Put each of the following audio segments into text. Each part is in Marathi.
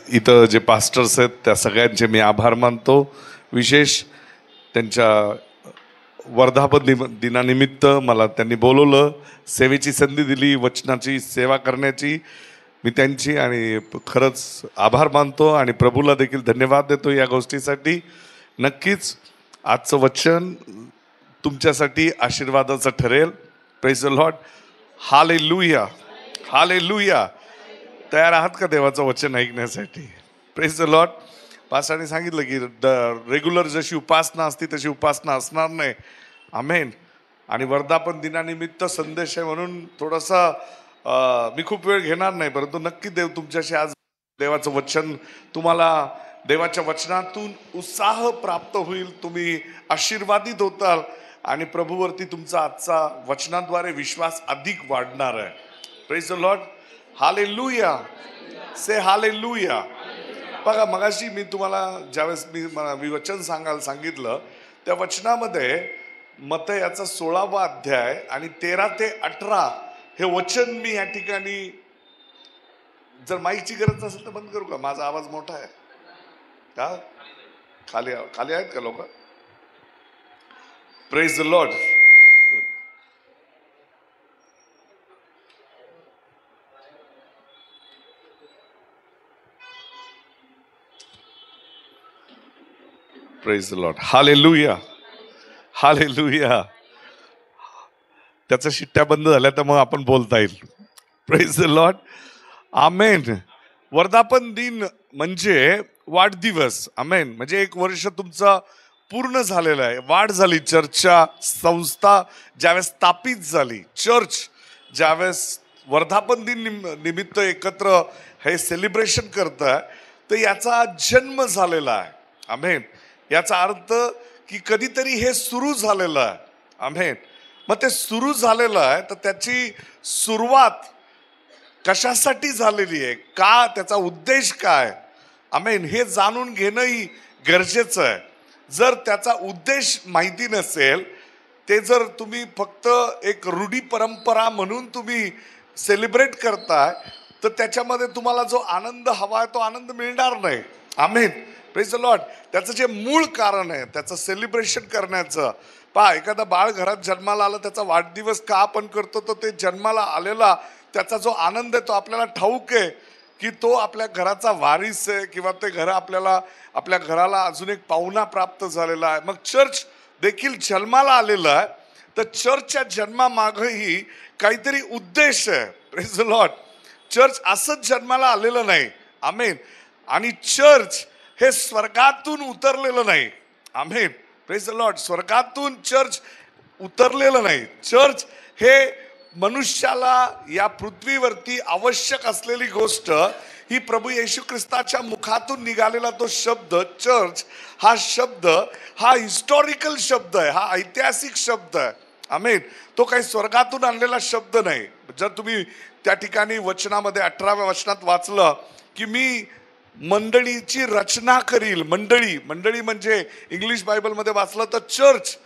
इथं जे पास्टर्स आहेत त्या सगळ्यांचे मी आभार मानतो. विशेष त्यांच्या वर्धापन दिनानिमित्त मला त्यांनी बोलवलं, सेवेची संधी दिली, वचनाची सेवा करण्याची. मी त्यांची आणि खरंच आभार मानतो आणि प्रभूला देखील धन्यवाद देतो या गोष्टीसाठी. नक्कीच आजचं वचन तुमच्यासाठी आशीर्वादाचं ठरेल. Praise the Lord. Hallelujah, hallelujah. तयार आहात का देवाचं वचन ऐकण्यासाठी? Praise the Lord. पास्टरने सांगितलं की रेग्युलर जशी उपासना असते तशी उपासना असणार नाही. आमेन. आणि वर्धापन दिनानिमित्त संदेश आहे म्हणून थोडासा मी खूप वेळ घेणार नाही, परंतु नक्की देव तुमच्याशी आज देवाचं वचन, तुम्हाला देवाच्या वचनातून उत्साह प्राप्त होईल, तुम्ही आशीर्वादित होताल आणि प्रभूवरती तुमचा आजचा वचनाद्वारे विश्वास अधिक वाढणार आहे. Praise the Lord. Hallelujah. Say hallelujah. बघा, मगाशी मी तुम्हाला ज्यावेळेस मी वचन सांगितलं त्या वचनामध्ये मत्ती याचा 16वा अध्याय आणि 13 ते 18 हे वचन मी या ठिकाणी, जर माईकची गरज नसेल तर बंद करू का? माझा आवाज मोठा आहे का? खाली खाली आहेत का लोक? Praise the Lord. Praise the Lord. Hallelujah, hallelujah. त्याच्या शिट्ट्या बंद झाल्या तर मग आपण बोलता येईल. Praise the Lord. आमेन. वर्धापन दिन म्हणजे वाढदिवस. आमेन. म्हणजे एक वर्ष तुमचा पूर्ण झालेला आहे, वाढ झाली. चर्चच्या संस्था ज्यावेळेस स्थापित झाली, चर्च ज्यावेळेस वर्धापन दिन निमित्त एकत्र हे सेलिब्रेशन करताय, तर याचा जन्म झालेला आहे. आमेन. याचा अर्थ की कधीतरी हे सुरू झालेलं आहे. आमेन. मग ते सुरू झालेलं आहे तर त्याची सुरुवात कशासाठी झालेली आहे, का, त्याचा उद्देश काय, आमेन, हे जाणून घेणंही गरजेचं आहे. जर त्याचा उद्देश माहिती नसेल, ते जर तुम्ही फक्त एक रूढी परंपरा म्हणून तुम्ही सेलिब्रेट करताय, तर त्याच्यामध्ये तुम्हाला जो आनंद हवा आहे तो आनंद मिळणार नाही. आमेन. Praise the Lord. त्याचं जे मूळ कारण आहे त्याचं सेलिब्रेशन करण्याचं, पहा, एखादा बाळ घरात जन्माला आलं, त्याचा वाढदिवस का आपण करतो, तर ते जन्माला आलेला त्याचा जो आनंद आहे तो आपल्याला ठाऊक आहे की तो आपल्या घराचा वारीस आहे, किंवा ते घर आपल्या घराला अजून एक पाहुणा प्राप्त झालेला आहे. मग चर्च देखील जन्माला आलेला आहे, तर चर्चच्या जन्मामागही काहीतरी उद्देश आहे. Praise the Lord. चर्च असंच जन्माला आलेलं नाही. आमेन. आणि चर्च हे स्वर्गातून उतरलेलं नाही. आमेन. Praise the Lord. स्वर्गातून चर्च उतरलेलं नाही. चर्च हे मनुष्याला या पृथ्वीवरती आवश्यक असलेली गोष्ट, ही प्रभू येशू ख्रिस्ताच्या मुखातून निघालेला तो शब्द चर्च, हा शब्द हा हिस्टॉरिकल शब्द आहे, हा ऐतिहासिक शब्द आहे. आमेन. तो काही स्वर्गातून आणलेला शब्द नाही. जर तुम्ही त्या ठिकाणी वचनामध्ये 18व्या वचनात वाचलं की मी मंडळीची रचना करील. मंडळी म्हणजे इंग्लिश बायबलमध्ये वाचलं तर church,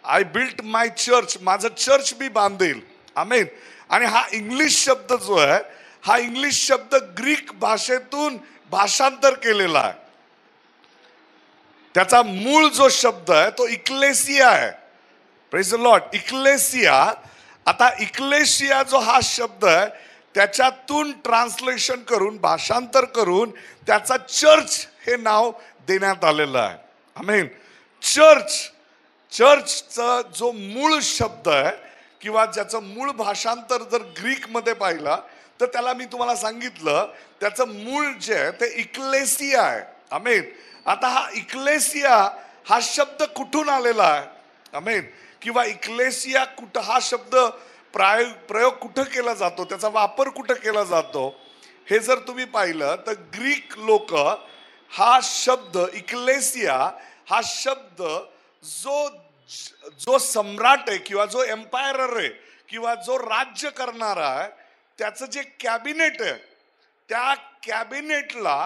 I built my church, माझं चर्च मी बांधेल. आमेन. आणि हा इंग्लिश शब्द जो आहे, हा इंग्लिश शब्द ग्रीक भाषेतून भाषांतर केलेला आहे. त्याचा मूळ जो शब्द आहे तो इक्लेसिया आहे. Praise the Lord. इक्लेसिया. आता इक्लेसिया जो हा शब्द आहे त्याच्यातून ट्रान्सलेशन करून, भाषांतर करून त्याचा चर्च हे नाव देण्यात आलेलं आहे. आमेन. चर्चचा जो मूळ शब्द आहे किंवा ज्याचं मूळ भाषांतर जर ग्रीकमध्ये पाहिला तर त्याला मी तुम्हाला सांगितलं त्याचं मूळ जे आहे ते इक्लेसिया आहे. आमेन. आता हा इक्लेसिया हा शब्द कुठून आलेला आहे? आमेन. किंवा इक्लेसिया कुठं, हा शब्द प्रयोग कुठं केला जातो, त्याचा वापर कुठं केला जातो, हे जर तुम्ही पाहिलं तर ग्रीक लोक हा शब्द इक्लेसिया हा शब्द जो सम्राट आहे किंवा जो एम्पायरर आहे किंवा जो राज्य करणारा आहे त्याचं जे कॅबिनेट आहे, त्या कॅबिनेटला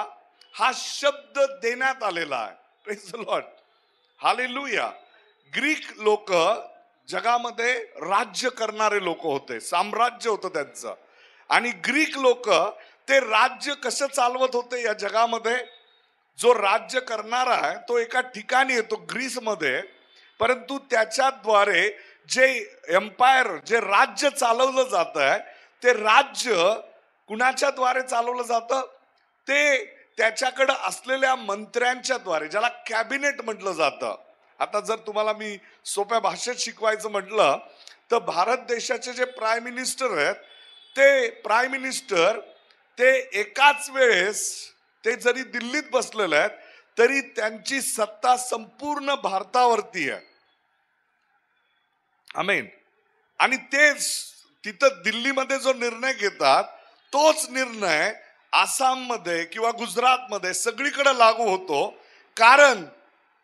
हा शब्द देण्यात आलेला आहे. Praise the Lord. Hallelujah. Greek लोक जगामध्ये राज्य करणारे लोक होते, साम्राज्य होतं त्यांचं. आणि ग्रीक लोक ते राज्य कसं चालवत होते या जगामध्ये. जो राज्य करणारा आहे तो एका ठिकाणी येतो ग्रीसमध्ये, परंतु त्याच्याद्वारे जे एम्पायर, जे राज्य चालवलं जात आहे, ते राज्य कुणाच्या द्वारे चालवलं जातं? ते त्याच्याकडे असलेल्या मंत्र्यांच्या द्वारे, ज्याला कॅबिनेट म्हटलं जातं. आता जर तुम्हाला मी सोप्या भाषेत शिकवायचं म्हटलं तर भारत देशाचे जे प्राईम मिनिस्टर आहेत, ते प्राईम मिनिस्टर ते एकाच वेळेस, ते जरी दिल्लीत बसलेले आहेत तरी त्यांची सत्ता संपूर्ण भारतावरती आहे. आमेन. आणि तेच तिथं दिल्लीमध्ये जो निर्णय घेतात तोच निर्णय आसाममध्ये किंवा गुजरातमध्ये सगळीकडे लागू होतो. कारण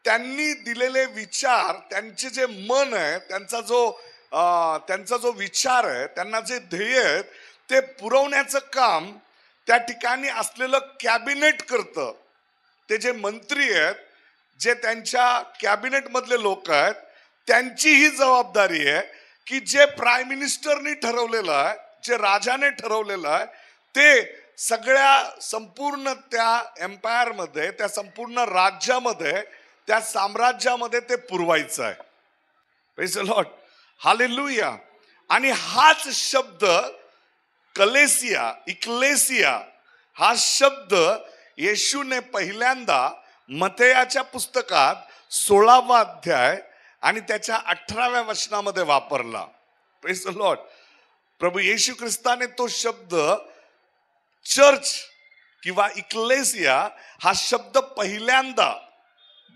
त्यांनी दिलेले विचार, त्यांचे जे मन आहे, त्यांचा जो विचार आहे, त्यांना जे ध्येय आहेत, ते पुरवण्याचं काम त्या ठिकाणी असलेलं कॅबिनेट करतं. ते जे मंत्री आहेत, जे त्यांच्या कॅबिनेट मधले लोक आहेत, त्यांची ही जबाबदारी आहे की जे प्राईम मिनिस्टरनी ठरवलेलं आहे, जे राजाने ठरवलेलं आहे, ते सगळ्या संपूर्ण त्या एम्पायर मध्ये, त्या संपूर्ण राज्यामध्ये, त्या साम्राज्यामध्ये ते पुरवायचं आहे. Praise the Lord, hallelujah. आणि हाच शब्द कलेसिया, इक्लेसिया, हा शब्द येशूने पहिल्यांदा मत्तेयाच्या पुस्तकात 16वा अध्याय आणि त्याच्या 18व्या वचनामध्ये वापरला. Praise the Lord. प्रभू येशू ख्रिस्ताने तो शब्द चर्च किंवा इक्लेसिया हा शब्द पहिल्यांदा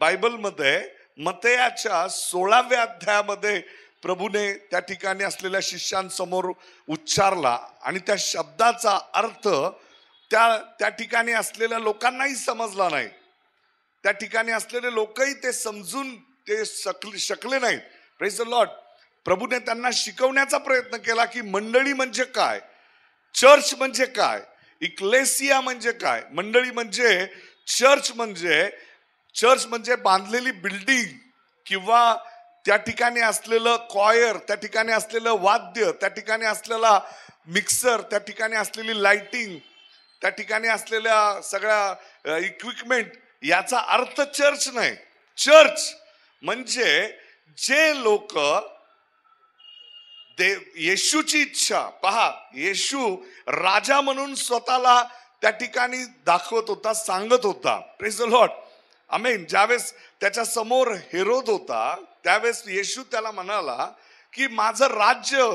बायबलमध्ये मत्तेयाच्या 16व्या अध्यायामध्ये प्रभूने त्या ठिकाणी असलेल्या शिष्यांसमोर उच्चारला. आणि त्या शब्दाचा अर्थ त्या ठिकाणी असलेल्या लोकांनाही समजला नाही. त्या ठिकाणी असलेले लोकही ते समजून ते शकले नाहीत. Praise the Lord. प्रभूने त्यांना शिकवण्याचा प्रयत्न केला की मंडळी म्हणजे काय, चर्च म्हणजे काय, इक्लेसिया म्हणजे काय. मंडळी म्हणजे चर्च म्हणजे बांधलेली बिल्डिंग किंवा त्या ठिकाणी असलेलं कॉयर, त्या ठिकाणी असलेलं वाद्य, त्या ठिकाणी असलेला मिक्सर, त्या ठिकाणी असलेली लाइटिंग, त्या ठिकाणी असलेल्या सगळ्या इक्विपमेंट, याचा अर्थ चर्च नाही. चर्च म्हणजे जे लोक येशूची इच्छा, पहा, येशू राजा म्हणून स्वतःला त्या ठिकाणी दाखवत होता, सांगत होता. प्रेज द लॉर्ड, आमेन. ज्यावेळेस त्याच्या समोर हेरोद होता त्यावेळेस येशू त्याला म्हणाला की माझं राज्य,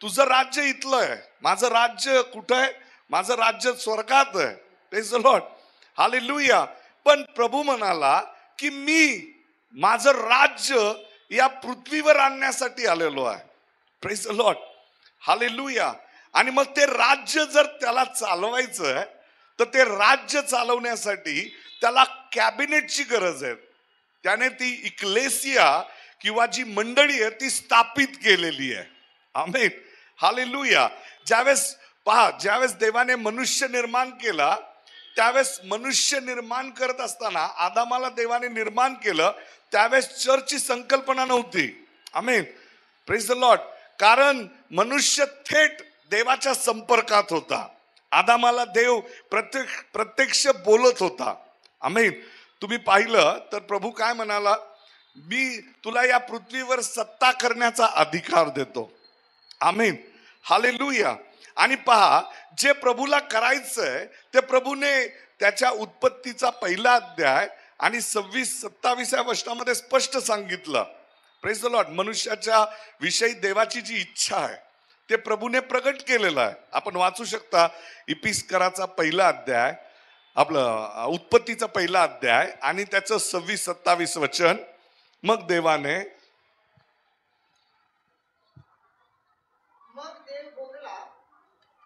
तुझं राज्य इथलं आहे, माझं राज्य कुठं आहे, माझं राज्य स्वर्गात आहे. Praise the Lord, hallelujah. पण प्रभू म्हणाला की मी माझं राज्य या पृथ्वीवर आणण्यासाठी आलेलो आहे. Praise the Lord, hallelujah. आणि मग ते राज्य जर त्याला चालवायचं आहे तर ते राज्य चालवण्यासाठी त्याला कॅबिनेटची गरज आहे. त्याने ती इक्लेसिया किंवा जी मंडळी आहे ती स्थापित केलेली आहे. आमेन, हालेलुया. ज्यावेळेस देवाने मनुष्य निर्माण केला, त्यावेळेस मनुष्य निर्माण करत असताना आदामाला देवाने निर्माण केलं, त्यावेळेस चर्चची संकल्पना नव्हती. आमेन, प्रेज द लॉर्ड. कारण मनुष्य थेट देवाच्या संपर्कात होता. आदामाला देव प्रत्यक्ष बोलत होता. आमेन. तुम्ही पाहिलं तर प्रभू काय म्हणाला, मी तुला या पृथ्वीवर सत्ता करण्याचा अधिकार देतो. आमेन, हालेलुया. आणि पहा, जे प्रभूला करायचंय ते प्रभूने त्याच्या उत्पत्तीचा पहिला अध्याय आणि 26-27 वचनामध्ये स्पष्ट सांगितलं. Praise the Lord. मनुष्याच्या विषयी देवाची जी इच्छा आहे ते प्रभूने प्रगट केलेलं आहे. आपण वाचू शकता इपिस्कराचा पहिला अध्याय, आपलं उत्पत्तीचा पहिला अध्याय आणि त्याचं 26-27 वचन. मग देवाने देव बोलला,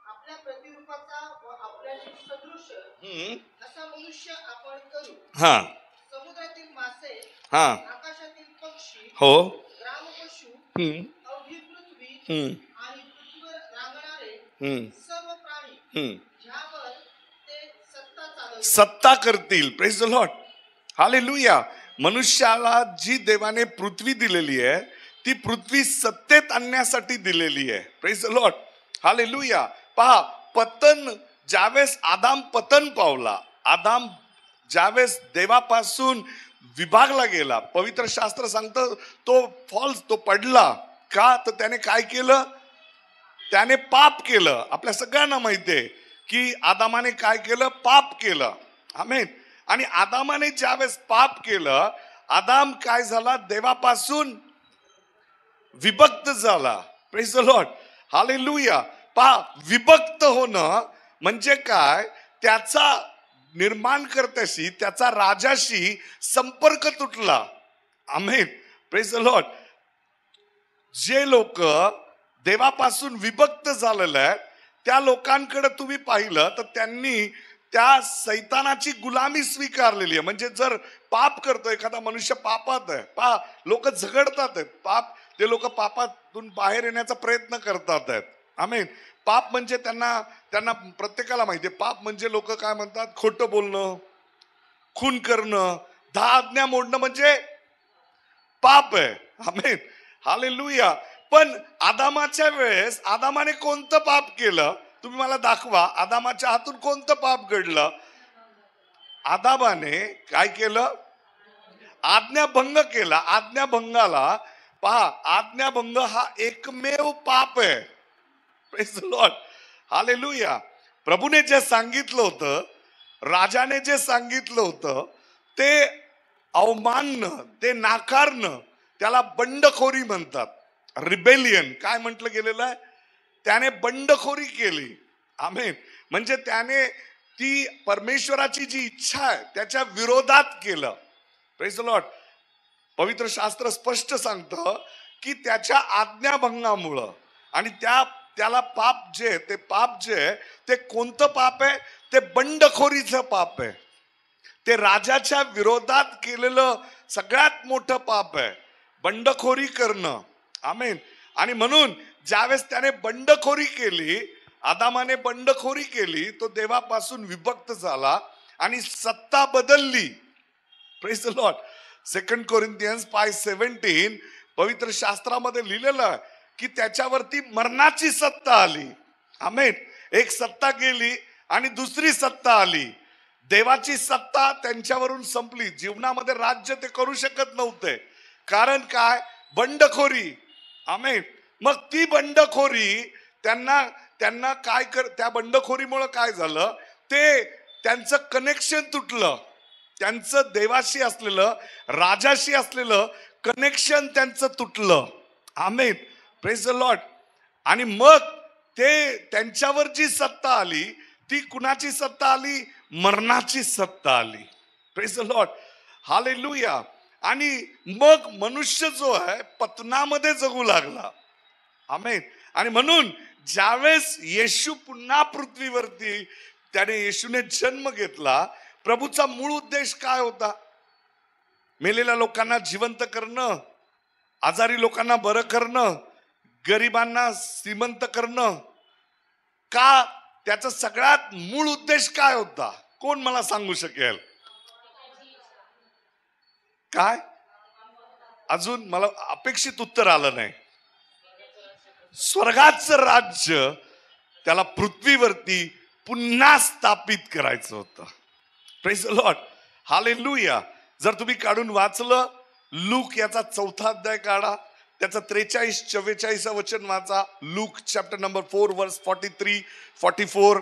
आपल्या प्रतिरूपाचा व आपल्याशी सदृश असा मनुष्य आपण करू. समुद्रातील मासे, आकाशातील पक्षी, ग्रामपशु, अवघी पृथ्वी आणि पृथ्वीवर रांगणारे सर्व प्राणी, ज्यावर ते सत्ता करतील. Praise the Lord, hallelujah. मनुष्याला जी देवाने पृथ्वी दिलेली आहे ती पृथ्वी सत्तेत आणण्यासाठी दिलेली आहे. Praise the Lord, hallelujah. पहा, पतन ज्यावेळेस आदाम पतन पावला, आदाम ज्यावेळेस देवापासून विभागला गेला, पवित्र शास्त्र सांगतं तो पडला का? तर त्याने काय केलं? त्याने पाप केलं. आपल्या सगळ्यांना माहितीये की आदामाने काय केलं? पाप केलं. आमेन. आणि आदामाने ज्यावेळेस पाप केलं, आदाम काय झाला? देवापासून विभक्त झाला. Praise the Lord, hallelujah. विभक्त होणं म्हणजे काय? त्याचा निर्माणकर्त्याशी, त्याचा राजाशी संपर्क तुटला. आमेन. Praise the Lord. जे लोक देवापासून विभक्त झालेले आहेत त्या लोकांकडे तुम्ही पाहिलं तर त्यांनी त्या सैतानाची गुलामी स्वीकारलेली आहे. म्हणजे जर पाप करतो एखादा मनुष्य, पापात आहे, लोक झगडतात आहेत, ते लोक पापातून बाहेर येण्याचा प्रयत्न करतात आहेत. आमेन. पाप म्हणजे त्यांना प्रत्येकाला माहितीये, पाप म्हणजे लोक काय म्हणतात? खोटं बोलणं, खून करणं, 10 आज्ञा मोडणं म्हणजे पाप आहे. आमेन. हालेलुया. पण आदामाच्या वेळेस आदामाने कोणतं पाप केलं? तुम्ही मला दाखवा. आदामाच्या हातून कोणतं पाप घडलं? आदामाने काय केलं? आज्ञाभंग केला. आज्ञाभंगाला पहा, आज्ञाभंग हा एकमेव पाप आहे. Praise the Lord, hallelujah. प्रभूने जे सांगितलं होतं, राजाने जे सांगितलं होतं ते अवमानणं, ते नाकारणं, त्याला बंडखोरी म्हणतात. रिबेलियन काय म्हटलं गेलेलं आहे? त्याने बंडखोरी केली. आमेन. म्हणजे त्याने ती परमेश्वराची जी इच्छा आहे त्याच्या विरोधात केलं. Praise the Lord. पवित्र शास्त्र स्पष्ट सांगतं की त्याच्या आज्ञाभंगामुळं, आणि त्याला पाप जे ते कोणतं पाप आहे? ते बंडखोरीचं पाप आहे. ते राजाच्या विरोधात केलेलं सगळ्यात मोठं पाप आहे, बंडखोरी करणं. आमेन. आणि म्हणून ज्यावेळेस त्याने बंडखोरी केली, आदामाने बंडखोरी केली, तो देवापासून विभक्त झाला आणि सत्ता बदलली. Praise the Lord. 2 कोरिंथियन्स 5:17 पवित्र शास्त्रामध्ये लिहिलेलं आहे की त्याच्यावरती मरणाची सत्ता आली. आमेन. एक सत्ता गेली आणि दुसरी सत्ता आली. देवाची सत्ता त्यांच्यावरून संपली. जीवनामध्ये राज्य ते करू शकत नव्हते. कारण काय? बंडखोरी. आमेन. मग ती बंडखोरी त्यांना त्या बंडखोरीमुळे काय झालं? ते त्यांचं कनेक्शन तुटलं. त्यांचं देवाशी असलेलं, राजाशी असलेलं कनेक्शन त्यांचं तुटलं. आमेन. Praise the Lord. आणि मग ते त्यांच्यावर जी सत्ता आली ती कुणाची सत्ता आली? मरणाची सत्ता आली. Praise the Lord, hallelujah. आणि मग मनुष्य जो आहे पतनामध्ये जगू लागला. आमेन. आणि म्हणून ज्यावेळेस येशू पुन्हा पृथ्वीवरती, येशूने जन्म घेतला, प्रभूचा मूळ उद्देश काय होता? मेलेल्या लोकांना जिवंत करणं, आजारी लोकांना बरं करणं, गरिबांना श्रीमंत करणं. का? त्याचा सगळ्यात मूळ उद्देश काय होता? कोण मला सांगू शकेल? काय? अजून मला अपेक्षित उत्तर आलं नाही. स्वर्गाचं राज्य त्याला पृथ्वीवरती पुन्हा स्थापित करायचं होतं. Praise the Lord, hallelujah. जर तुम्ही काढून वाचलं, लूक याचा 4 अध्याय काढा, त्याचा 43-44 वचन वाचा. लूक चॅप्टर नंबर 4 वर्स 43-44.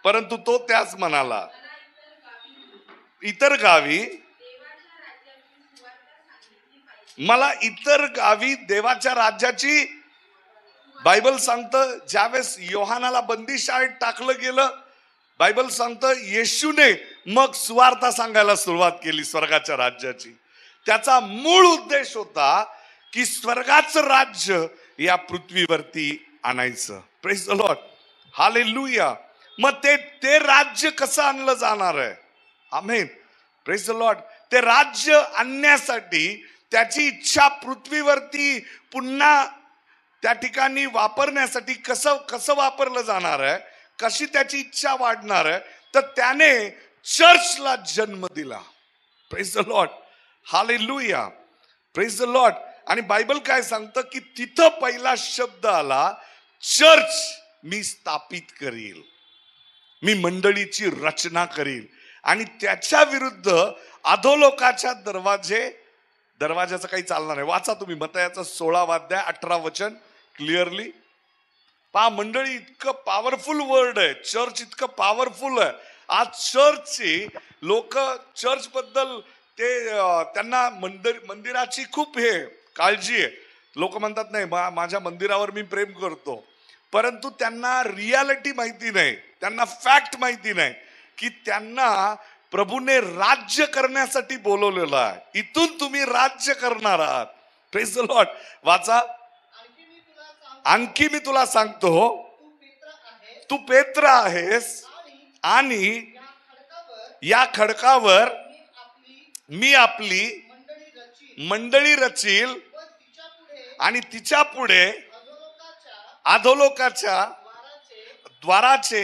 परंतु तो त्याच म्हणाला, इतर गावी मला इतर गावी देवाच्या राज्याची. बायबल सांगतं ज्यावेळेस योहानाला बंदीशाळेत टाकलं गेलं, बायबल सांगतं येशूने मग सुवार्ता सांगायला सुरुवात केली स्वर्गाच्या राज्याची. त्याचा मूळ उद्देश होता की स्वर्गाचं राज्य या पृथ्वीवरती आणायचं. Praise the Lord, hallelujah. मग ते राज्य कसं आणलं जाणार आहे? आमेन. Praise the Lord. ते राज्य आणण्यासाठी त्याची इच्छा पृथ्वीवरती पुन्हा त्या ठिकाणी वापरण्यासाठी कसं वापरलं जाणार आहे, कशी त्याची इच्छा वाढणार आहे, तर त्याने चर्चला जन्म दिला. Praise the Lord, hallelujah. Praise the Lord. आणि बायबल काय सांगतं की तिथं पहिला शब्द आला, चर्च मी स्थापित करील, मी मंडळीची रचना करील. आणि त्याच्या विरुद्ध अधोलोकाच्या दरवाजाचं काही चालणार नाही. वाचा तुम्ही मत्तयाचा 16 अध्याय 18 वचन क्लिअरली पहा. मंडळी, इतकं पॉवरफुल वर्ड आहे, चर्च इतकं पॉवरफुल आहे. आज चर्चची लोक, चर्च बद्दल त्यांना मंदिराची खूप काळजी आहे. लोक म्हणतात नाही माझ्या मंदिरावर मी प्रेम करतो, परंतु त्यांना रियालिटी माहिती नाही, त्यांना फॅक्ट माहिती नाही की त्यांना प्रभूने राज्य करण्यासाठी बोलवलेलं आहे. इथून तुम्ही राज्य करणार आहात. Praise the Lord. वाचा. आणखी मी तुला सांगतो, तू पेत्र आहेस आणि या खडकावर मी आपली मंडळी रचील आणि तिच्या पुढे अधोलोकाच्या द्वाराचे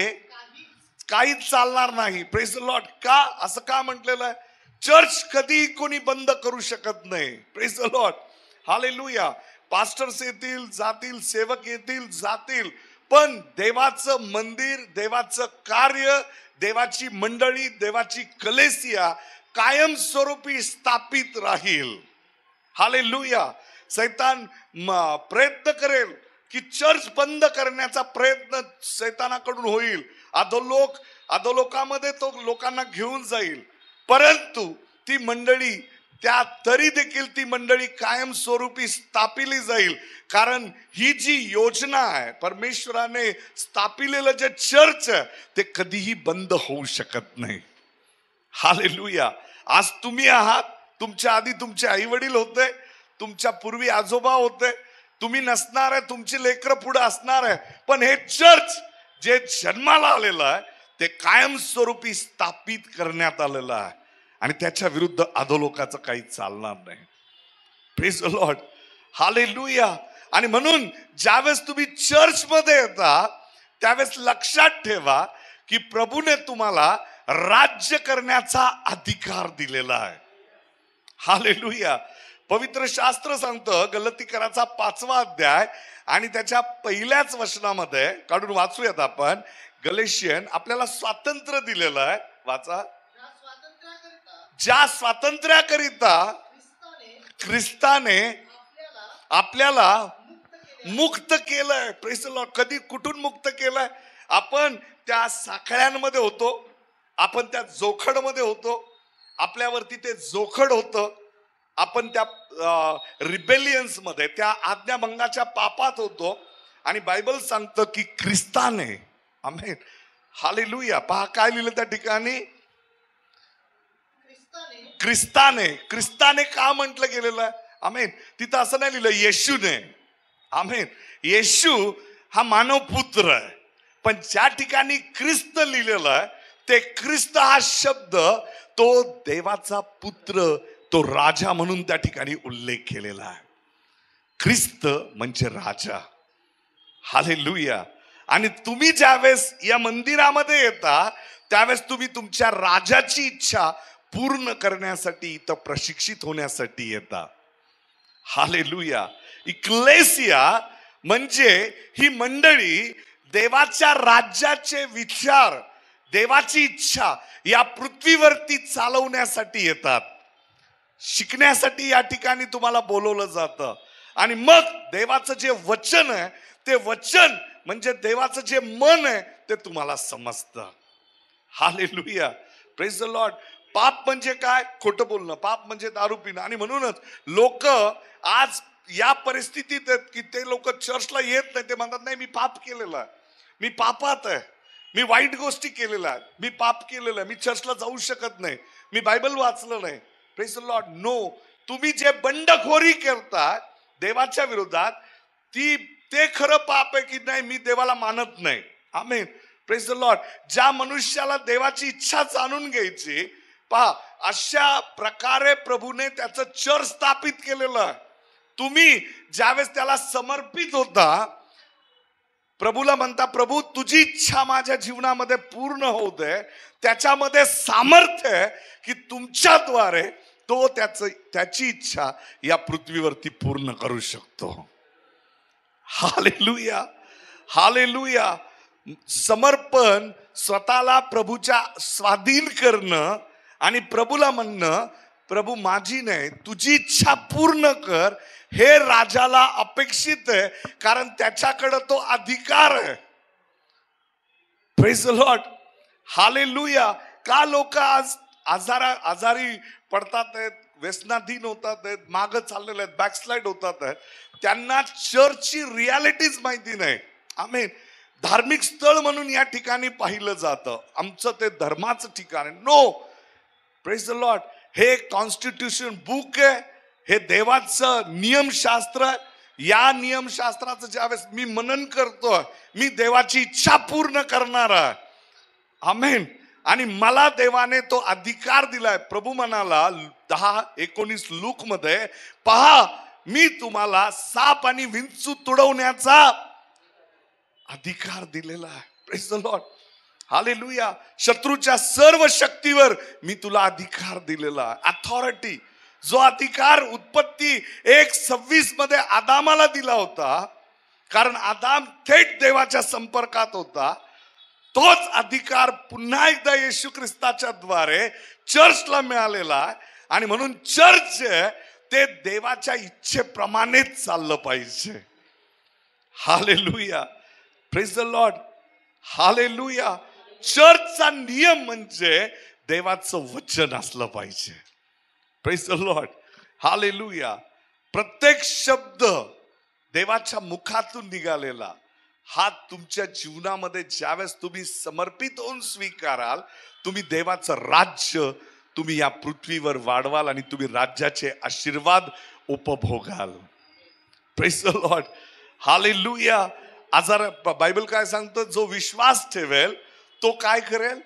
काहीच चालणार नाही. Praise the Lord. का असं का म्हटलेलं आहे? चर्च कधी कोणी बंद करू शकत नाही. Praise the Lord. Hallelujah. Pastors येतील जातील, सेवक येतील जातील, पण देवाचं मंदिर, देवाचं कार्य, देवाची मंडळी, देवाची कलेसिया कायमस्वरूपी स्थापित राहील. हालेलुया. सैतान प्रयत्न करेल की चर्च बंद करण्याचा प्रयत्न सैतानाकडून होईल. अधोलोकामध्ये तो लोकांना घेऊन जाईल, परंतु ती मंडळी तरी देखील ती मंडळी कायमस्वरूपी स्थापिली जाईल. कारण ही जी योजना आहे, परमेश्वराने स्थापिलेलं जे चर्च आहे, ते कधीही बंद होऊ शकत नाही. हालेलुया. आज तुम्ही आहात, तुमच्या आधी तुमचे आई वडील होते, तुमच्या पूर्वी आजोबा होते, तुम्ही नसणार आहे, तुमची लेकरं पुढे असणार आहे, पण हे चर्च जे जन्माला आलेलं आहे ते कायमस्वरूपी स्थापित करण्यात आलेलं आहे आणि त्याच्या विरुद्ध अधोलोकाचं काही चालणार नाही. Praise the Lord. हालेलुया. आणि म्हणून ज्यावेळेस तुम्ही चर्च मध्ये येता त्यावेळेस लक्षात ठेवा की प्रभूने तुम्हाला राज्य करण्याचा अधिकार दिलेला आहे. हालेलुया. पवित्र शास्त्र सांगतं, गलतीकराचा 5वा अध्याय आणि त्याच्या पहिल्याच वचनामध्ये काढून वाचूयात आपण. गलेशियन आपल्याला स्वातंत्र्य दिलेलं आहे. वाचा. ज्या स्वातंत्र्याकरिता ख्रिस्ताने आपल्याला मुक्त केलंय. Praise the Lord. कधी कुठून मुक्त केलंय? आपण त्या साखळ्यांमध्ये होतो, आपण त्या जोखडमध्ये होतो, आपल्यावरती ते जोखड होतं, आपण त्या रिबेलियन्स मध्ये, त्या आज्ञाभंगाच्या पापात होतो. आणि बायबल सांगतं की ख्रिस्ताने, आमेन, हालेलुया. पहा काय लिहिलं त्या ठिकाणी. ख्रिस्ताने का म्हटलं गेलेलं आहे? आमेन. तिथं असं नाही लिहिलं येशूने. आमेन. येशू हा मानव पुत्र आहे, पण ज्या ठिकाणी ख्रिस्त लिहिलेलं आहे ते ख्रिस्त हा शब्द तो देवाचा पुत्र, तो राजा म्हणून त्या ठिकाणी उल्लेख केलेला आहे. ख्रिस्त म्हणजे राजा. हालेलुया. आणि तुम्ही ज्यावेळेस या मंदिरामध्ये येता त्यावेळेस तुम्ही तुमच्या राजाची इच्छा पूर्ण करण्यासाठी, इथं प्रशिक्षित होण्यासाठी येता. हालेलुया. इक्लेसिया म्हणजे ही मंडळी देवाच्या राज्याचे विचार, देवाची इच्छा या पृथ्वीवरती चालवण्यासाठी येतात. शिकण्यासाठी या ठिकाणी तुम्हाला बोलवलं जातं. आणि मग देवाचं जे वचन आहे ते वचन म्हणजे देवाचं जे मन आहे ते तुम्हाला समजतं. हालेलुया. Praise the Lord. पाप म्हणजे काय? खोटं बोलणं. पाप म्हणजे दारू पिणं. आणि म्हणूनच लोक आज या परिस्थितीत आहेत की ते लोक चर्चला येत नाही. ते म्हणतात नाही मी पाप केलेलं आहे, मी पापात आहे, मी वाईट गोष्टी केलेल्या आहेत, मी पाप केलेलं आहे, मी चर्चला जाऊ शकत नाही, मी बायबल वाचलं नाही. Praise the Lord. नो. तुम्ही जे बंडखोरी करता देवाच्या विरोधात ते खरं पाप आहे की नाही मी देवाला मानत नाही. आमेन. Praise the Lord. ज्या मनुष्याला देवाची इच्छा जाणून घ्यायची, पहा अशा प्रकारे प्रभूने त्याचं चर्च स्थापित केलेलं आहे. तुम्ही ज्यावेळेस त्याला समर्पित होता, प्रभूला म्हणता प्रभू तुझी इच्छा माझ्या जीवनामध्ये पूर्ण होऊ दे. त्याच्यामध्ये सामर्थ्य आहे की तुमच्याद्वारे तो त्याची इच्छा या पृथ्वीवरती पूर्ण करू शकतो. Hallelujah, hallelujah. समर्पण, स्वतःला प्रभूच्या स्वाधीन करणं आणि प्रभूला म्हणणं, प्रभू माझी नाही तुझी इच्छा पूर्ण कर, हे राजाला अपेक्षित आहे, कारण त्याच्याकडे तो अधिकार आहे. Praise the Lord, hallelujah. का लोक आज आजारी पडतात आहेत, व्यसनाधीन होतात आहेत, मागं चाललेले आहेत, बॅकस्लाइड होतात आहेत? त्यांना चर्चची रियालिटीज माहिती नाही. आमेन. धार्मिक स्थळ म्हणून या ठिकाणी पाहिलं जातं, आमचं ते धर्माचं ठिकाण आहे. No, praise the lord. हे कॉन्स्टिट्यूशन बुक आहे, हे देवाचं नियमशास्त्र आहे. या नियमशास्त्राचं ज्यावेळेस मी मनन करतोय, मी देवाची इच्छा पूर्ण करणार आहे. आमेन. आणि मला देवाने तो अधिकार दिलाय. प्रभू म्हणाला 10:19 लूक मध्ये, पहा मी तुम्हाला साप आणि विंचू तुडवण्याचा अधिकार दिलेला आहे. Praise the Lord, hallelujah. शत्रूच्या सर्व शक्तीवर मी तुला अधिकार दिलेला आहे, अथॉरिटी. जो अधिकार उत्पत्ती 1:26 मध्ये आदामाला दिला होता, कारण आदाम थेट देवाच्या संपर्कात होता, तोच अधिकार पुन्हा एकदा येशू ख्रिस्ताच्या द्वारे चर्चला मिळालेला आहे. आणि म्हणून चर्च ते देवाच्या इच्छेप्रमाणेच चाललं पाहिजे. Hallelujah, praise the Lord, hallelujah. चर्चचा नियम म्हणजे देवाचं वचन असलं पाहिजे. Praise the Lord, hallelujah. प्रत्येक शब्द देवाच्या मुखातून निघालेला हा तुमच्या जीवनामध्ये ज्यावेळेस तुम्ही समर्पित होऊन स्वीकाराल, तुम्ही देवाचं राज्य तुम्ही या पृथ्वीवर वाढवाल आणि तुम्ही राज्याचे आशीर्वाद उपभोगाल. Praise the Lord, hallelujah. Bible काय सांगतं, जो विश्वास ठेवेल तो काय करेल,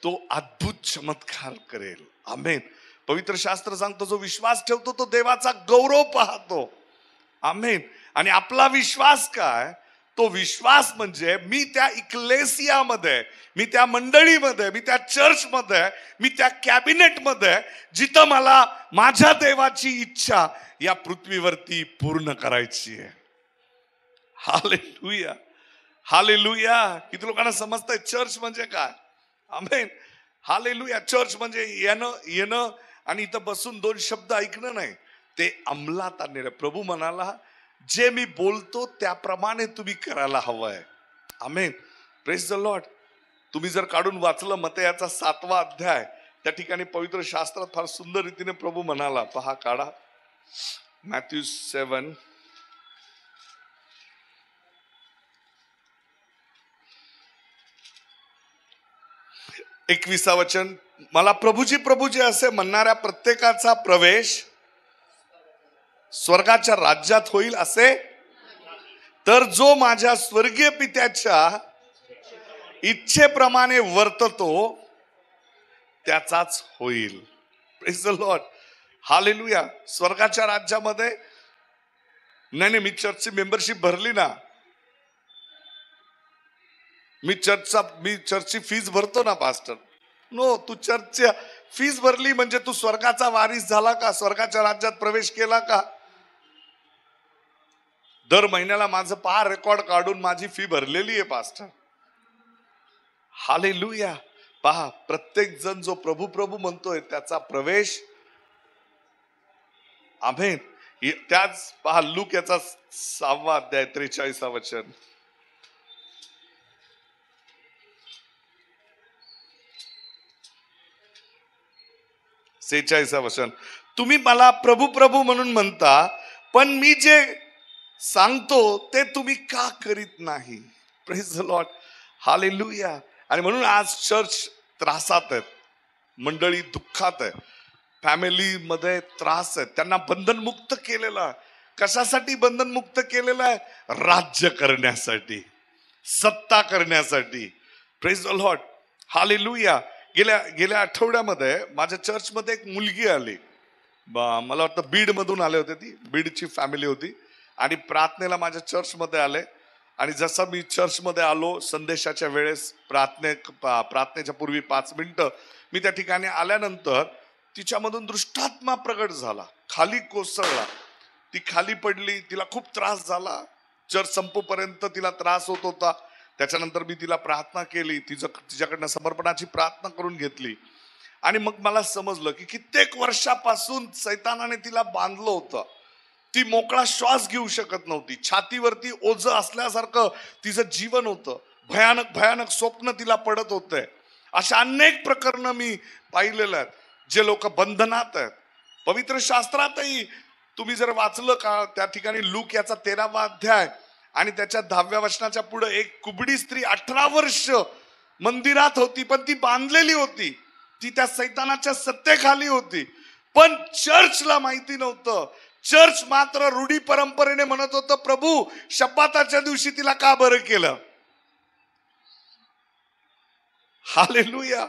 तो अद्भुत चमत्कार करेल. आमेन. पवित्र शास्त्र सांगतो, जो विश्वास ठेवतो तो देवाचा गौरव पाहतो. आमेन. आणि आपला विश्वास काय, तो विश्वास म्हणजे मी त्या इक्लेसियामध्ये, मी त्या मंडळीमध्ये, मी त्या चर्चमध्ये, मी त्या कॅबिनेटमध्ये, जिथं मला माझ्या देवाची इच्छा या पृथ्वीवरती पूर्ण करायची आहे. Hallelujah, hallelujah. किती लोकांना समजतंय चर्च म्हणजे काय? आमेन, हालेलुया. चर्च म्हणजे येणं आणि इथं बसून 2 शब्द ऐकणं नाही, ते अंमलात आणलेलं. प्रभू म्हणाला, जे मी बोलतो त्याप्रमाणे तुम्ही करायला हवंय. आमेन, प्रेज द लॉर्ड. तुम्ही जर काढून वाचलं मत्तयाचा 7वा अध्याय, त्या ठिकाणी पवित्र शास्त्रात फार सुंदर रीतीने प्रभू म्हणाला, पहा काढा, मॅथ्यू 7 21 वचन. मला प्रभूजी प्रभूजी असे म्हणणाऱ्या प्रत्येकाचा प्रवेश स्वर्गाच्या राज्यात होईल असे, तर जो माझ्या स्वर्गीय पित्याच्या इच्छेप्रमाणे वर्ततो त्याचाच होईल. Praise the Lord, hallelujah. स्वर्गाच्या राज्यामध्ये नाही, मी चर्चची मेंबरशिप भरली ना, मी चर्चची फीस भरतो ना पास्टर. नो, तू चर्चची फीस भरली म्हणजे तू स्वर्गाचा वारीस झाला का? स्वर्गाच्या राज्यात प्रवेश केला का? दर महिन्याला माझं पहा रेकॉर्ड काढून माझी फी भरलेली आहे पास्टर. हालेलुया. पहा, प्रत्येक जण जो प्रभू प्रभू म्हणतोय त्याचा प्रवेश, आमेन. त्याच पहा लूक याचा 6वा अध्याय 43 वचन. वचन. तुम्ही मला प्रभू प्रभू म्हणून म्हणता, पण मी जे सांगतो ते तुम्ही का करीत नाही? Praise the Lord, hallelujah. आणि म्हणून आज चर्च त्रासात आहेत, मंडळी दुःखात आहे, फॅमिलीमध्ये त्रास आहे. त्यांना बंधनमुक्त केलेलं आहे. कशासाठी बंधनमुक्त केलेलं आहे? राज्य करण्यासाठी, सत्ता करण्यासाठी. Praise the Lord, hallelujah. गेल्या आठवड्यामध्ये माझ्या चर्चमध्ये एक मुलगी आली, मला वाटतं बीड मधून आले होते. ती बीडची फॅमिली होती आणि प्रार्थनेला माझ्या चर्चमध्ये आले. आणि जसं मी चर्चमध्ये आलो संदेशाच्या वेळेस, प्रार्थनेच्या पूर्वी 5 मिनिटं मी त्या ठिकाणी आल्यानंतर तिच्यामधून दृष्टात्मा प्रगट झाला, खाली कोसळला, ती खाली पडली, तिला खूप त्रास झाला, चर्च संपोपर्यंत तिला त्रास होत होता. त्याच्यानंतर मी तिला प्रार्थना केली, तिच्याकडनं समर्पणाची प्रार्थना करून घेतली. आणि मग मला समजलं की कित्येक वर्षापासून सैतानाने तिला बांधलं होतं. ती मोकळा श्वास घेऊ शकत नव्हती, छातीवरती ओझं असल्यासारखं तिचं जीवन होतं, भयानक भयानक स्वप्न तिला पडत होते. अशा अनेक प्रकरणं मी पाहिलेलं आहेत, जे लोक बंधनात आहेत. पवित्र शास्त्रातही तुम्ही जर वाचलं का, त्या ठिकाणी लूक याचा 13वा अध्याय आणि त्याच्या 10व्या वचनाच्या पुढे एक कुबडी स्त्री 18 वर्ष मंदिरात होती, पण ती बांधलेली होती, ती त्या सैतानाच्या सत्तेखाली होती. पण चर्चला माहिती नव्हतं. चर्च मात्र रूढी परंपरेने म्हणत होतं, प्रभू शब्बाताच्या दिवशी तिला का बरं केलं? हालेलुया.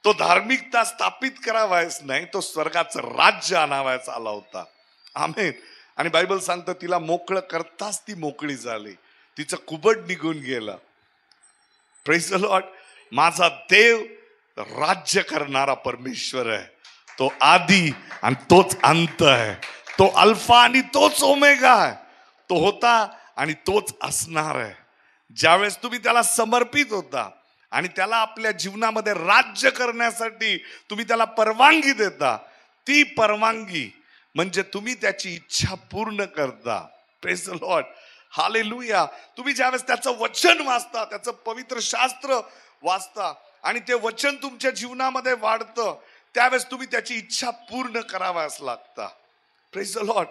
तो धार्मिकता स्थापित करावायच नाही, तो स्वर्गाचं राज्य आणावायचा आला होता. आमेन. आणि बायबल सांगतं तिला मोकळं करताच ती मोकळी झाली, तिचं कुबड निघून गेलं. Praise the Lord. माझा देव राज्य करणारा परमेश्वर आहे. तो आदी आणि तोच अंत आहे, तो अल्फा आणि तोच ओमेगा आहे, तो होता आणि तोच असणार आहे. ज्यावेळेस तुम्ही त्याला समर्पित होता आणि त्याला आपल्या जीवनामध्ये राज्य करण्यासाठी तुम्ही त्याला परवानगी देता, ती परवानगी म्हणजे तुम्ही त्याची इच्छा पूर्ण करता. Praise the Lord. हालेलुया. तुम्ही ज्यावेळेस त्याचं वचन वाचता, त्याचं पवित्र शास्त्र वाचता आणि ते वचन तुमच्या जीवनामध्ये वाढतं, त्यावेळेस तुम्ही त्याची इच्छा पूर्ण कराव्यास लागता. Praise the Lord.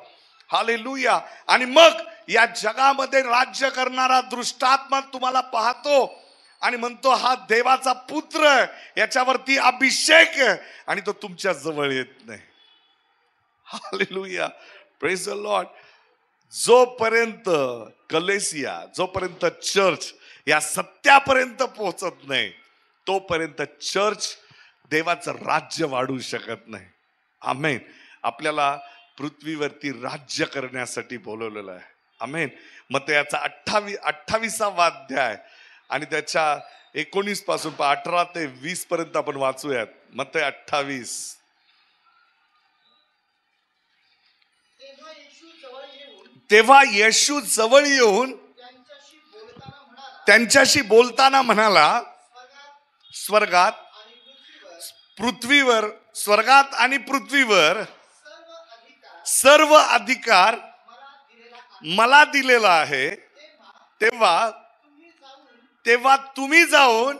हालेलुया. आणि मग या जगामध्ये राज्य करणारा दृष्टात्मा तुम्हाला पाहतो आणि म्हणतो, हा देवाचा पुत्र आहे, याच्यावरती अभिषेक आहे, आणि तो तुमच्या जवळ येत नाही. हालेलुया. Praise the Lord. जोपर्यंत कलेसिया, जोपर्यंत चर्च या सत्यापर्यंत पोहोचत नाही, तोपर्यंत चर्च देवाचं राज्य वाढू शकत नाही. आमेन. आपल्याला पृथ्वीवरती राज्य करण्यासाठी बोलवलेलं आहे. आमेन. मग याचा 28वा अध्याय आणि त्याच्या 19 पासून 18 ते 20 पर्यंत आपण वाचूयात. मग ते 28. तेव्हा येशू जवळ येऊन त्यांच्याशी बोलताना म्हणाला, स्वर्गात पृथ्वीवर, स्वर्गात आणि पृथ्वीवर सर्व अधिकार मला दिलेला आहे. तेव्हा तुम्ही जाऊन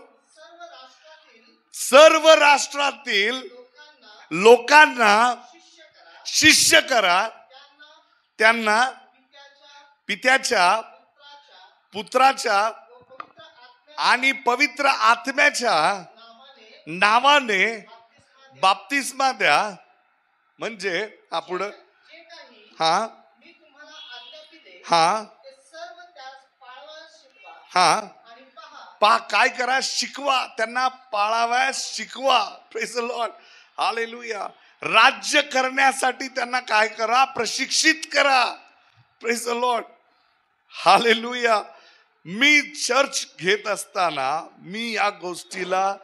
सर्व राष्ट्रातील लोकांना शिष्य करा, त्यांना पित्याच्या, पुत्राच्या आणि पवित्र आत्म्याच्या नावाने बाप्तिस्मा द्या. म्हणजे पुढं हा हा हा पा काय करा, शिकवा, त्यांना पाळाव्यास शिकवा. Praise the Lord. हालेलुया. राज्य करण्यासाठी त्यांना काय करा, प्रशिक्षित करा. Praise the Lord. Hallelujah. Me church घेत असताना मी या गोष्टीला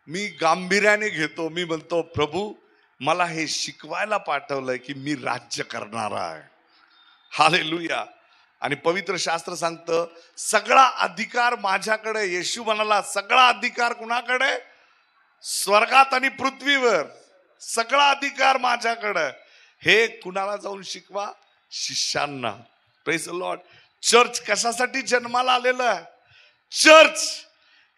मी गांभीर्याने घेतो. मी म्हणतो, प्रभू मला हे शिकवायला पाठवलंय की मी राज्य करणारा आहे. हालेलुया. आणि पवित्र शास्त्र सांगतं, सगळा अधिकार माझ्याकडे. येशू म्हणाला, सगळा अधिकार कुणाकडे? स्वर्गात आणि पृथ्वीवर सगळा अधिकार माझ्याकडे. हे कुणाला जाऊन शिकवा? शिष्यांना. Praise the Lord. चर्च कशासाठी जन्माला आलेलं आहे? चर्च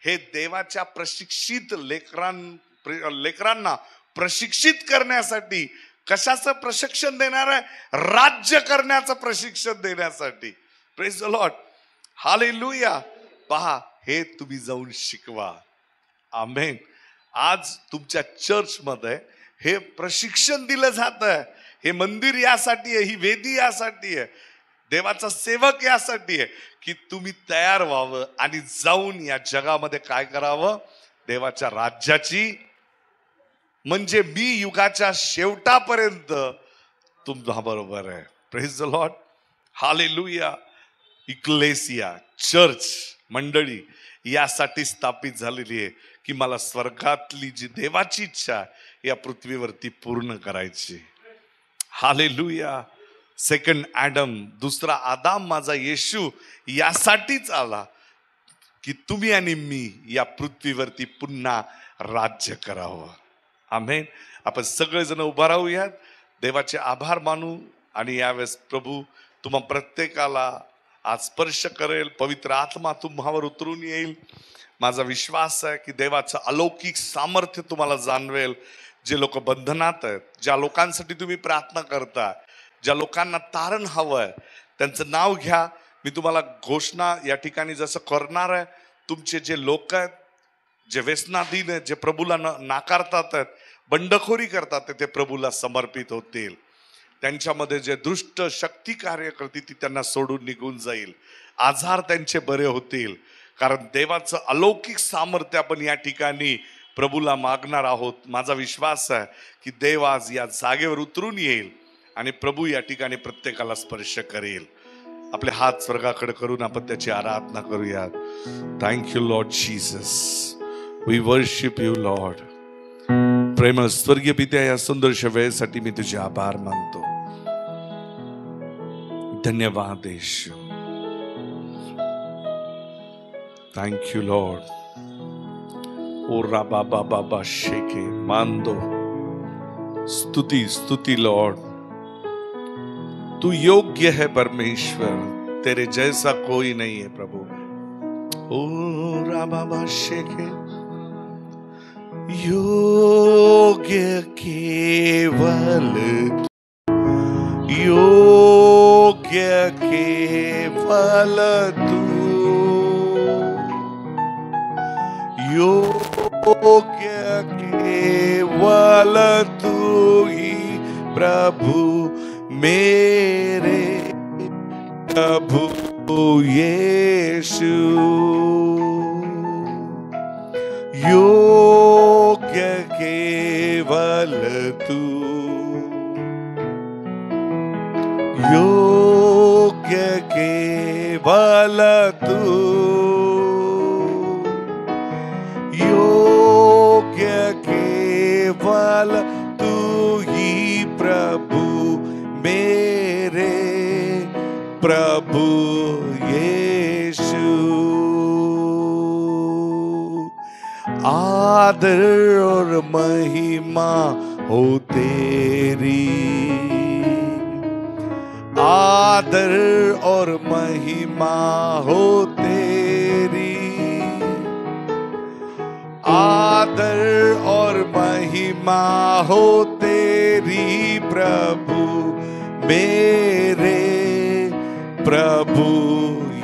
हे देवाच्या प्रशिक्षित लेकरांना प्रशिक्षित करण्यासाठी. कशाचं प्रशिक्षण देणार आहे? राज्य करण्याचं प्रशिक्षण देण्यासाठी. Praise the Lord. हालेलुया. पहा, हे तुम्ही जाऊन शिकवा. आमेन. आज तुमच्या चर्च मध्ये हे प्रशिक्षण दिलं जात आहे. हे मंदिर यासाठी आहे, ही वेदी यासाठी आहे, देवाचा सेवक यासाठी आहे की तुम्ही तयार व्हावं आणि जाऊन या जगामध्ये काय करावं? देवाच्या राज्याची, म्हणजे मी युगाच्या शेवटापर्यंत तुमच्या बरोबर आहे. Praise the Lord. Hallelujah. Ecclesia, church मंडळी यासाठी स्थापित झालेली आहे की मला स्वर्गातली जी देवाची इच्छा आहे या पृथ्वीवरती पूर्ण करायची. हालेलुया. सेकंड ॲडम, दुसरा आदाम माझा येशू यासाठीच आला की तुम्ही आणि मी या पृथ्वीवरती पुन्हा राज्य करावं. आमेन. आपण सगळेजण उभा राहूयात, देवाचे आभार मानू आणि यावेळेस प्रभू तुम्हा प्रत्येकाला आज स्पर्श करेल, पवित्र आत्मा तुम्हावर उतरून येईल. माझा विश्वास आहे की देवाचं अलौकिक सामर्थ्य तुम्हाला जाणवेल. जे लोक बंधनात आहेत, ज्या लोकांसाठी तुम्ही प्रार्थना करता, ज्या लोकांना तारण हवं आहे, त्यांचं नाव घ्या. मी तुम्हाला घोषणा या ठिकाणी जसं करणार आहे, तुमचे जे लोक आहेत, जे व्यसनाधीन आहेत, जे प्रभूला नाकारतात आहेत, बंडखोरी करतात, ते प्रभूला समर्पित होतील. त्यांच्यामध्ये जे दुष्ट शक्ती कार्य करते ती त्यांना सोडून निघून जाईल. आजार त्यांचे बरे होतील. कारण देवाचं अलौकिक सामर्थ्य आपण या ठिकाणी प्रभूला मागणार आहोत. माझा विश्वास आहे की देव आज या जागेवर उतरून येईल आणि प्रभू या ठिकाणी प्रत्येकाला स्पर्श करेल. आपले हात स्वर्गाकडे करून आपण त्याची आराधना करूयात. Thank you lord Jesus, we worship you lord. प्रेमळ स्वर्गीय पित्या, या सुंदरशा वेळेसाठी मी तुझे आभार मानतो. धन्यवाद येशू. Thank you Lord. ओ राबा बाबा बा शेके मांदो. स्तुति स्तुति लॉर्ड. तू योग्य है परमेश्वर, तेरे जैसा कोई नहीं है प्रभु. ओ राबा बा शेके. योग्य केवल, योग्य केवल तू, योग्य केवल तू ही प्रभु मेरे प्रभु यीशु. योग्य केवल तू, योग्य केवल तू, योग्य केवल तू ही प्रभु मेरे प्रभु यीशु. आदर और महिमा हो तेरी, आदर और महिमा हो तेरी, आदर और महिमा हो तेरी प्रभु मेरे प्रभु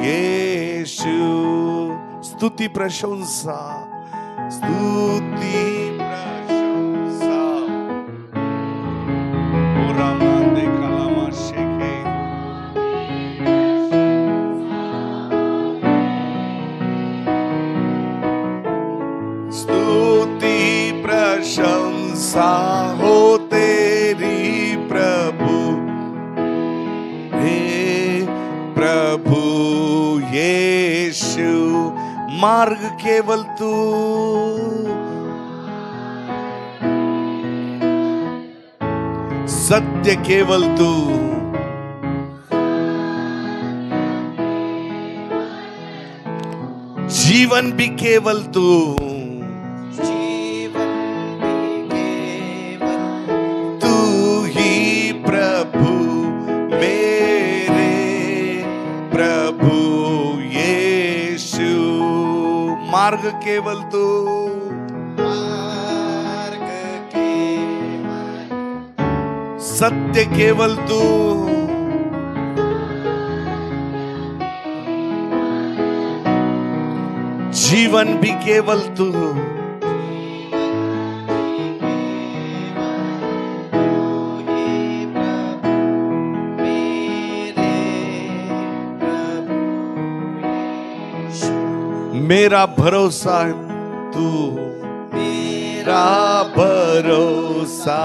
यीशु. स्तुति प्रशंसा, स्तुति प्रशंसा. ओ रामांदे कलामा शेखे. स्तुति प्रशंसा हो तेरी प्रभु हे प्रभु यीशु. मार्ग केवल तू, सत्य केवल तू, जीवन भी केवल तू, जीवन भी केवल तू ही प्रभु मेरे प्रभु यीशु. मार्ग केवल तू, मार्ग केवल, सत्य केवल तू, जीवन भी केवल तू. मेरा भरोसा है तू, मेरा भरोसा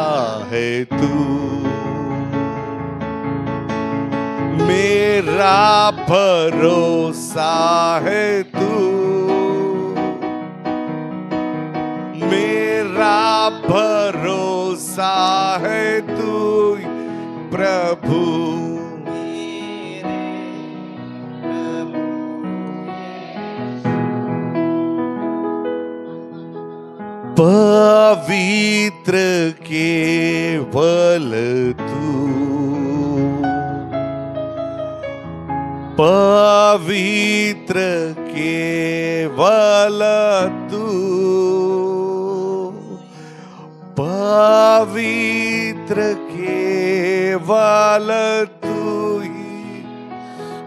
है तू, मेरा भरोसा है तू, भरोसा है तू प्रभु, पवित्र केवल तू, पवित्र केवल तू, पवित्र केवल तू ही।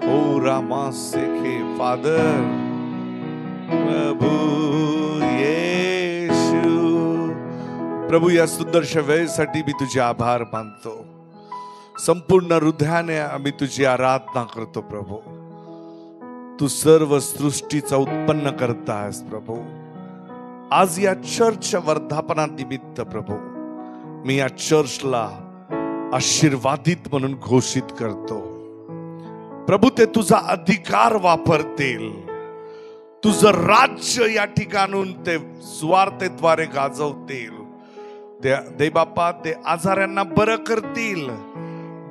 ओ रामा सेखे फादर प्रभू येशू। प्रभू या सुंदरशा वेळेसाठी मी तुझे आभार मानतो, संपूर्ण हृदयाने आम्ही तुझी आराधना करतो प्रभू। तू सर्व सृष्टीचा उत्पन्न करतास प्रभू। आज या चर्चच्या वर्धापनानिमित्त प्रभू मी या चर्चला आशीर्वादित म्हणून घोषित करतो प्रभू। ते तुझा अधिकार वापरतील, तुझं राज्य या ठिकाणून ते सुवार्तेद्वारे गाजवतील। दे बाप्पा, ते आजारांना बरं करतील,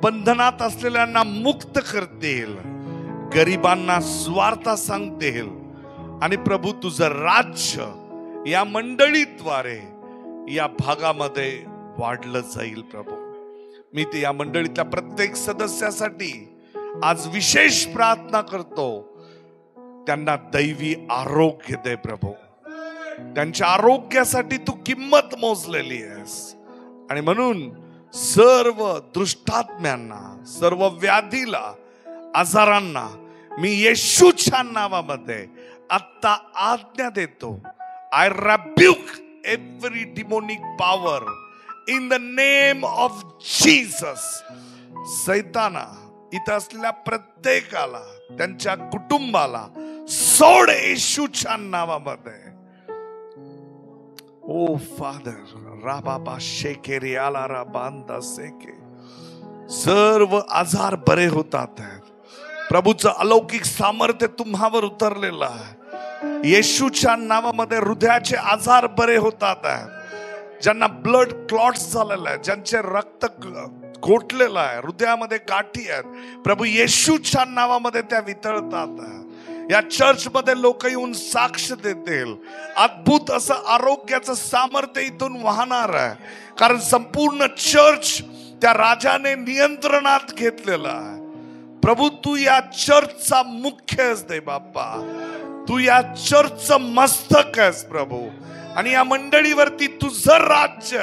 बंधनात असलेल्यांना मुक्त करतील, गरिबांना स्वार्थ सांगतील। आणि प्रभू तुझं राज्य या मंडळीद्वारे या भागामध्ये वाढलं जाईल प्रभू। मी ते या मंडळीतल्या प्रत्येक सदस्यासाठी आज विशेष प्रार्थना करतो, त्यांना दैवी आरोग्य दे प्रभू। त्यांच्या आरोग्यासाठी तू किंमत मोजलेली आहेस आणि म्हणून सर्व दुष्टात्म्यांना, सर्व व्याधीला, आजारांना मी येशूच्या नावामध्ये आता आज्ञा देतो। I rebuke every demonic power in the name of Jesus. सैताना, इथं असलेल्या प्रत्येकाला, त्यांच्या कुटुंबाला सोड येशूच्या नावामध्ये। ओ फादर राबाबा शेकेरे आला राबांदा सेके, सर्व आजार बरे होतात प्रभूचं अलौकिक सामर्थ्य तुम्हावर उतरलेलं आहे। येशूच्या नावामध्ये हृदयाचे आजार बरे होतात आहेत, ज्यांना ब्लड क्लॉट्स झालेला आहे, ज्यांचे रक्त घोटलेलं आहे, हृदयामध्ये गाठी आहेत, प्रभू येशूच्या नावामध्ये त्या वितळतात। या चर्च मध्ये लोक येऊन साक्ष देतील, अद्भुत असं आरोग्याचं सामर्थ्य इथून वाहणार आहे, कारण संपूर्ण चर्च त्या राजाने नियंत्रणात घेतलेला आहे। प्रभू तू या चर्चचा मुख्य आहेस दे बाप्पा, तू या चर्चचं मस्तक आहेस प्रभू। आणि या मंडळीवरती तुझं राज्य,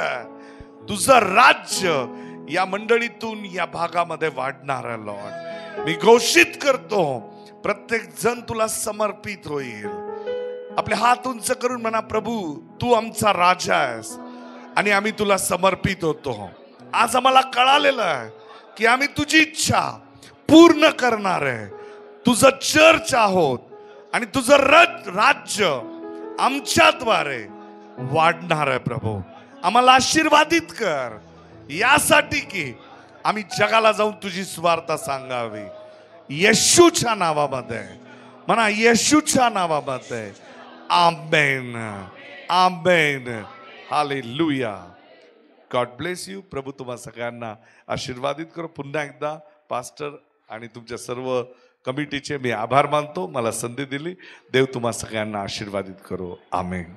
तुझं राज्य या मंडळीतून या भागामध्ये वाढणार आहे लॉर्ड। मी घोषित करतो, प्रत्येक जण तुला समर्पित होईल। आपले हात उंच करून म्हणा, प्रभू तू आमचा राजा आहेस आणि आम्ही तुला समर्पित होतो। आज आम्हाला कळालेलं आहे की आम्ही तुझी इच्छा पूर्ण करणार आहे, तुझं चर्च आहोत आणि तुझं राज्य आमच्याद्वारे वाढणार आहे प्रभू। आम्हाला आशीर्वादित कर यासाठी की आम्ही जगाला जाऊन तुझी स्वार्थ सांगावी। येशूच्या नावामध्ये म्हणा, येशूच्या नावामध्ये amen, amen, hallelujah. God bless you. प्रभू तुम्हा सगळ्यांना आशीर्वादित करो। पुन्हा एकदा पास्टर आणि तुमच्या सर्व कमिटीचे मी आभार मानतो, मला संधी दिली। देव तुम्हा सगळ्यांना आशीर्वादित करो। आमेन।